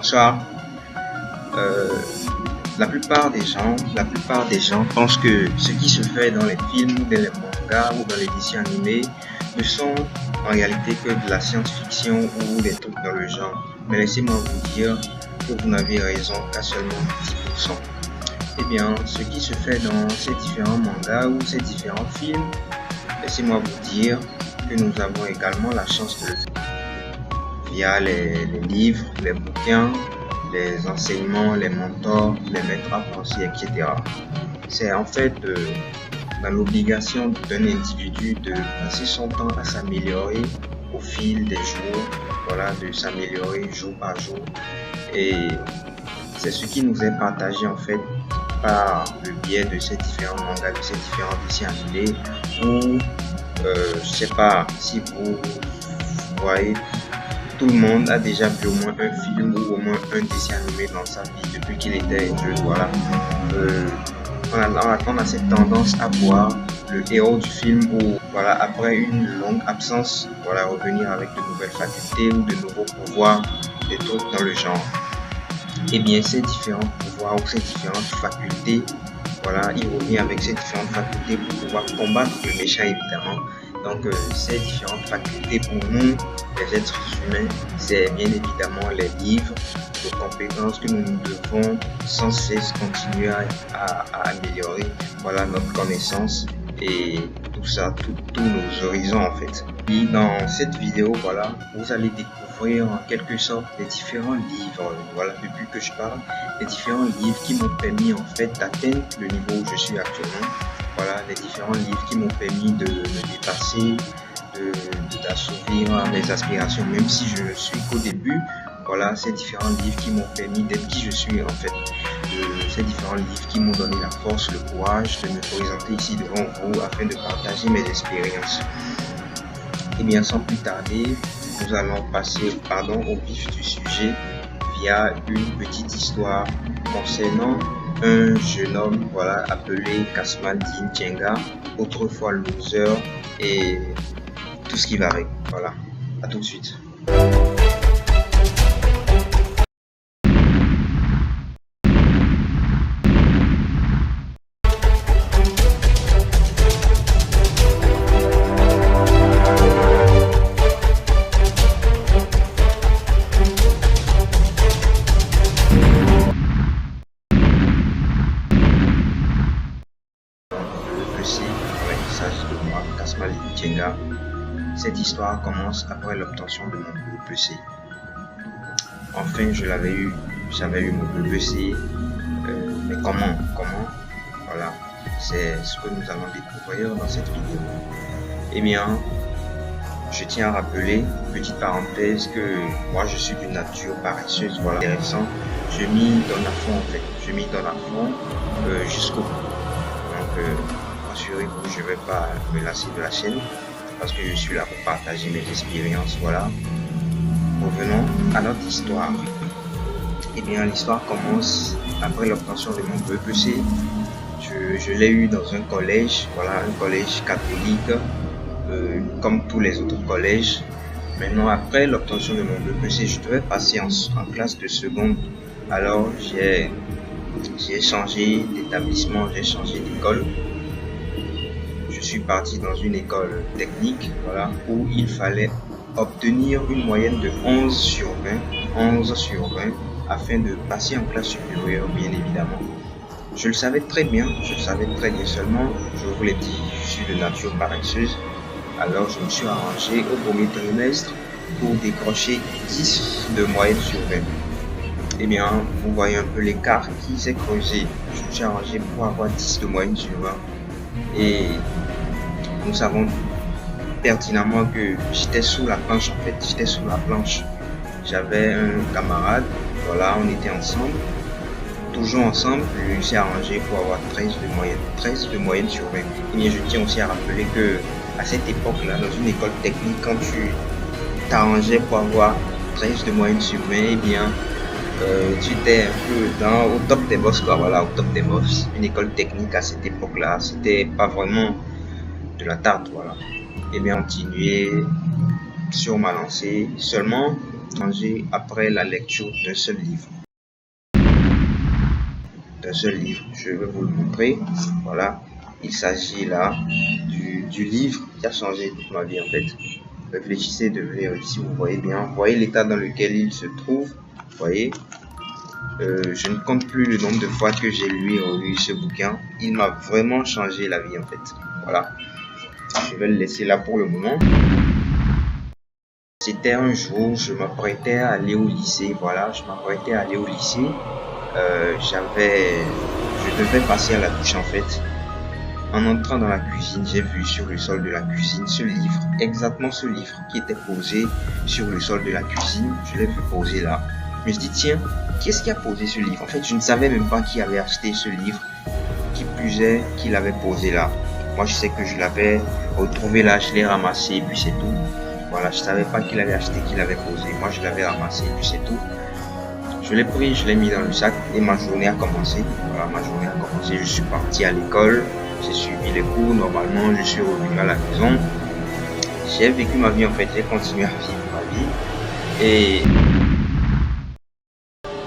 Bonsoir. La plupart des gens pensent que ce qui se fait dans les films, dans les mangas ou dans les dessins animés ne sont en réalité que de la science-fiction ou des trucs dans le genre. Mais laissez-moi vous dire que vous n'avez raison qu'à seulement 10%. Eh bien, ce qui se fait dans ces différents mangas ou ces différents films, laissez-moi vous dire que nous avons également la chance de le faire via les livres, les bouquins, les enseignements, les mentors, les maîtres à penser, etc. C'est en fait dans l'obligation d'un individu de passer son temps à s'améliorer au fil des jours, voilà, de s'améliorer jour par jour. Et c'est ce qui nous est partagé en fait par le biais de ces différents mangas, de ces différents dessins animés, ou je sais pas si vous voyez, tout le monde a déjà vu au moins un film ou au moins un dessin animé dans sa vie depuis qu'il était jeune. Voilà. On a cette tendance à voir le héros du film ou voilà, après une longue absence, voilà, revenir avec de nouvelles facultés ou de nouveaux pouvoirs, des trucs dans le genre. Et bien ces différents pouvoirs ou ces différentes facultés, voilà, il revient avec ces différentes facultés pour pouvoir combattre le méchant évidemment. Donc ces différentes facultés pour nous, les êtres humains, c'est bien évidemment les livres, les compétences que nous devons sans cesse continuer à améliorer, voilà, notre connaissance et tout ça, tous nos horizons en fait. Et dans cette vidéo, voilà, vous allez découvrir en quelque sorte les différents livres, voilà, depuis que je parle, les différents livres qui m'ont permis en fait d'atteindre le niveau où je suis actuellement. Voilà, les différents livres qui m'ont permis de me dépasser, d'assouvir mes aspirations, même si je ne suis qu'au début. Voilà, ces différents livres qui m'ont permis d'être qui je suis en fait. Ces différents livres qui m'ont donné la force, le courage de me présenter ici devant vous afin de partager mes expériences. Et bien sans plus tarder, nous allons passer au vif du sujet via une petite histoire concernant un jeune homme, voilà, appelé Kasmaldeen Djenga, autrefois loser, et tout ce qui va avec. Voilà, à tout de suite. Il s'agit de moi, Kasmaldeen Djenga. Cette histoire commence après l'obtention de mon BEPC. Enfin, j'avais eu mon BEPC, mais comment? Voilà, c'est ce que nous allons découvrir dans cette vidéo. Eh bien, je tiens à rappeler, petite parenthèse, que moi je suis d'une nature paresseuse, voilà, intéressant. Je m'y donne à fond en fait, jusqu'au bout. Donc, rassurez-vous, je ne vais pas me lasser de la chaîne parce que je suis là pour partager mes expériences. Voilà. Revenons à notre histoire. Eh bien, l'histoire commence après l'obtention de mon BEPC. Je l'ai eu dans un collège, voilà, un collège catholique, comme tous les autres collèges. Maintenant, après l'obtention de mon BEPC, je devais passer en classe de seconde. Alors, j'ai changé d'établissement, j'ai changé d'école. Je suis parti dans une école technique, voilà, où il fallait obtenir une moyenne de 11 sur 20 afin de passer en classe supérieure, bien évidemment. Je le savais très bien, seulement, je vous l'ai dit, je suis de nature paresseuse. Alors je me suis arrangé au premier trimestre pour décrocher 10 de moyenne sur 20. Eh bien, vous voyez un peu l'écart qui s'est creusé. Je me suis arrangé pour avoir 10 de moyenne sur 20. Et nous savons pertinemment que j'étais sous la planche. En fait, j'avais un camarade, voilà, on était ensemble, toujours ensemble. Je me suis arrangé pour avoir 13 de moyenne sur 20. Et bien, je tiens aussi à rappeler que à cette époque-là, dans une école technique, quand tu t'arrangeais pour avoir 13 de moyenne sur 20, eh bien, tu étais un peu au top des boss, quoi. Voilà, au top des boss. Une école technique à cette époque-là, c'était pas vraiment de la tarte, voilà. Et bien, continuer sur ma lancée. Seulement, changer après la lecture d'un seul livre. Je vais vous le montrer. Voilà, il s'agit là du livre qui a changé toute ma vie en fait. Réfléchissez, devenez riche. Vous voyez bien, vous voyez l'état dans lequel il se trouve. Vous voyez, je ne compte plus le nombre de fois que j'ai lu et relu ce bouquin. Il m'a vraiment changé la vie en fait. Voilà, je vais le laisser là pour le moment. C'était un jour, je m'apprêtais à aller au lycée. Voilà, je m'apprêtais à aller au lycée. Je devais passer à la douche en fait. En entrant dans la cuisine, j'ai vu sur le sol de la cuisine ce livre, exactement ce livre qui était posé sur le sol de la cuisine. Je l'ai vu poser là. Je me suis dit, tiens, qui est-ce qui a posé ce livre? En fait, je ne savais même pas qui avait acheté ce livre, qui plus est, qui l'avait posé là. Moi, je sais que je l'avais retrouvé là, je l'ai ramassé et puis c'est tout. Voilà, je savais pas qui l'avait acheté, qui l'avait posé. Moi, je l'avais ramassé et puis c'est tout. Je l'ai pris, je l'ai mis dans le sac et ma journée a commencé. Voilà, ma journée a commencé. Je suis parti à l'école, j'ai suivi les cours. Normalement, je suis revenu à la maison. J'ai vécu ma vie en fait, j'ai continué à vivre ma vie. Et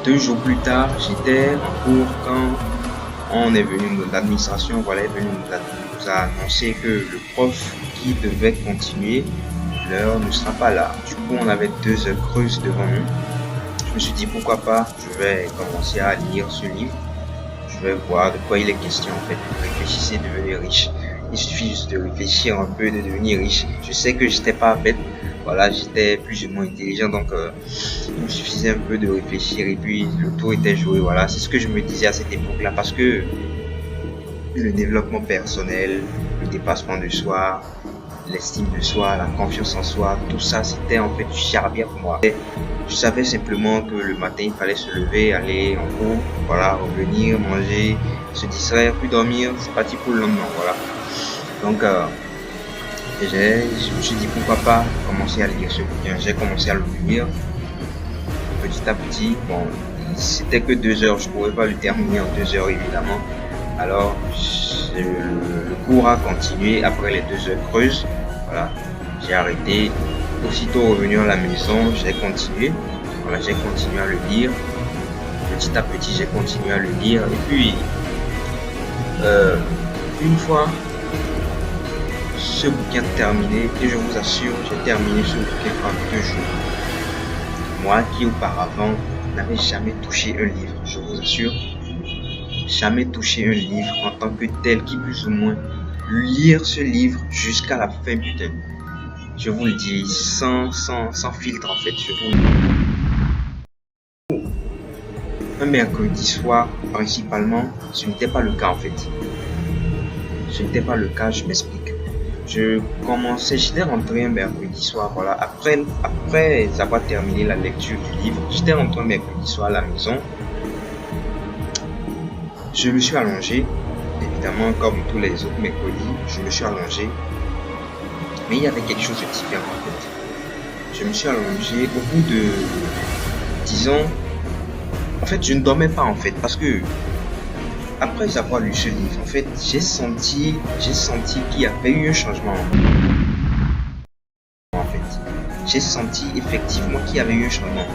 2 jours plus tard, j'étais en cours quand on est venu, l'administration voilà, est venue nous a annoncé que le prof qui devait continuer, l'heure ne sera pas là. Du coup, on avait 2 heures creuses devant nous. Je me suis dit pourquoi pas, je vais commencer à lire ce livre. Je vais voir de quoi il est question en fait. Réfléchissez, devenez riche. Il suffit juste de réfléchir un peu, de devenir riche. Je sais que j'étais pas bête, voilà, j'étais plus ou moins intelligent, donc il me suffisait un peu de réfléchir et puis le tour était joué. Voilà, c'est ce que je me disais à cette époque-là parce que le développement personnel, le dépassement de soi, l'estime de soi, la confiance en soi, tout ça c'était en fait du charbière pour moi. Je savais simplement que le matin il fallait se lever, aller en cours, voilà, revenir, manger, se distraire, puis dormir, c'est parti pour le lendemain, voilà. Donc je me suis dit pourquoi pas commencer à lire ce bouquin. J'ai commencé à le lire petit à petit. Bon, c'était que 2 heures, je ne pourrais pas le terminer en 2 heures évidemment. Alors le cours a continué après les 2 heures creuses. Voilà, j'ai arrêté. Aussitôt revenu à la maison, j'ai continué. Voilà, j'ai continué à le lire. Petit à petit, j'ai continué à le lire. Et puis, une fois ce bouquin terminé, et je vous assure, j'ai terminé ce bouquin en 2 jours. Moi qui auparavant n'avais jamais touché un livre, je vous assure, jamais touché un livre en tant que tel, qui plus ou moins lire ce livre jusqu'à la fin, putain. Je vous le dis, sans filtre en fait, je vous le dis. Un mercredi soir, principalement, ce n'était pas le cas en fait. Ce n'était pas le cas, je m'explique. J'étais rentré un mercredi soir, voilà, après avoir terminé la lecture du livre, j'étais rentré un mercredi soir à la maison. Je me suis allongé, évidemment comme tous les autres mercredis, je me suis allongé. Mais il y avait quelque chose de différent en fait. Je me suis allongé au bout de, disons, en fait je ne dormais pas en fait parce que après avoir lu ce livre, en fait j'ai senti qu'il y avait eu un changement. En fait, j'ai senti effectivement qu'il y avait eu un changement.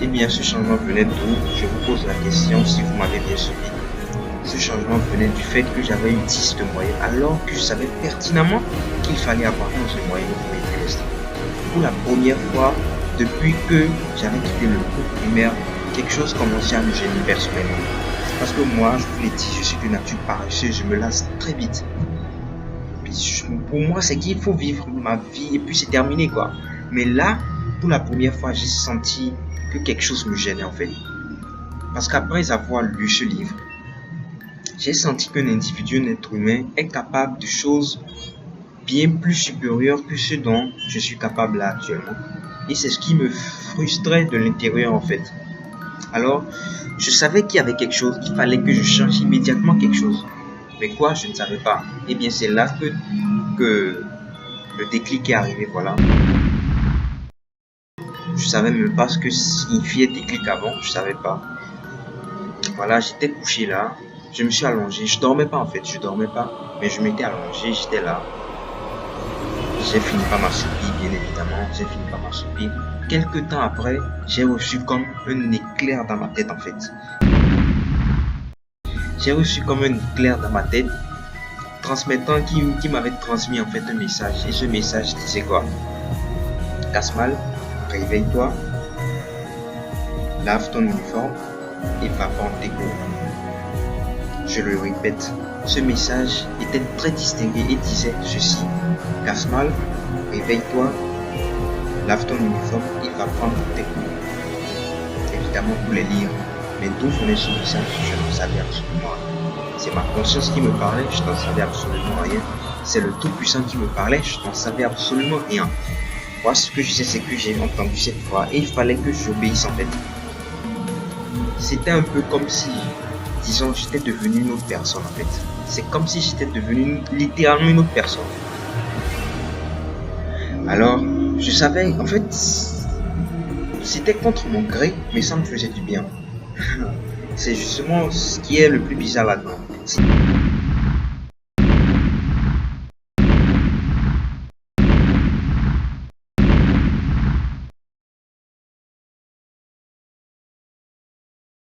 Et bien ce changement venait d'où? Je vous pose la question si vous m'avez bien suivi. Ce changement venait du fait que j'avais eu 10 de moyenne, alors que je savais pertinemment qu'il fallait avoir 11 de moyenne pour mes trimestres. Pour la première fois, depuis que j'avais quitté le cours primaire, quelque chose commençait à me gêner personnellement. Parce que moi, je vous l'ai dit, je suis de nature paresseuse, je me lasse très vite. Pour moi, c'est qu'il faut vivre ma vie et puis c'est terminé quoi. Mais là, pour la première fois, j'ai senti que quelque chose me gênait en fait. Parce qu'après avoir lu ce livre, j'ai senti qu'un individu, un être humain, est capable de choses bien plus supérieures que ce dont je suis capable là actuellement. Et c'est ce qui me frustrait de l'intérieur en fait. Alors, je savais qu'il y avait quelque chose, qu'il fallait que je change immédiatement quelque chose. Mais quoi, je ne savais pas. Et bien c'est là que le déclic est arrivé, voilà. Je savais même pas ce que signifiait déclic avant, je savais pas. Voilà, j'étais couché là. Je me suis allongé, je dormais pas en fait, mais je m'étais allongé, j'étais là. J'ai fini par m'assoupir, bien évidemment, j'ai fini par m'assoupir. Quelques temps après, j'ai reçu comme un éclair dans ma tête en fait. J'ai reçu comme un éclair dans ma tête, transmettant qui m'avait transmis en fait un message. Et ce message disait quoi? Kasmal, réveille-toi, lave ton uniforme et va prendre tes cours. Je le répète, ce message était très distingué et disait ceci: Kasmal, réveille-toi, lave ton uniforme et va prendre tes cours. Évidemment, pour les lire, mais d'où venait ce message, je n'en savais absolument rien. C'est ma conscience qui me parlait, je n'en savais absolument rien. C'est le Tout-Puissant qui me parlait, je n'en savais absolument rien. Moi, ce que je sais, c'est que j'ai entendu cette voix et il fallait que j'obéisse en fait. C'était un peu comme si, disons, j'étais devenu une autre personne en fait. C'est comme si j'étais devenu littéralement une autre personne. Alors, je savais, en fait, c'était contre mon gré, mais ça me faisait du bien. C'est justement ce qui est le plus bizarre là-dedans.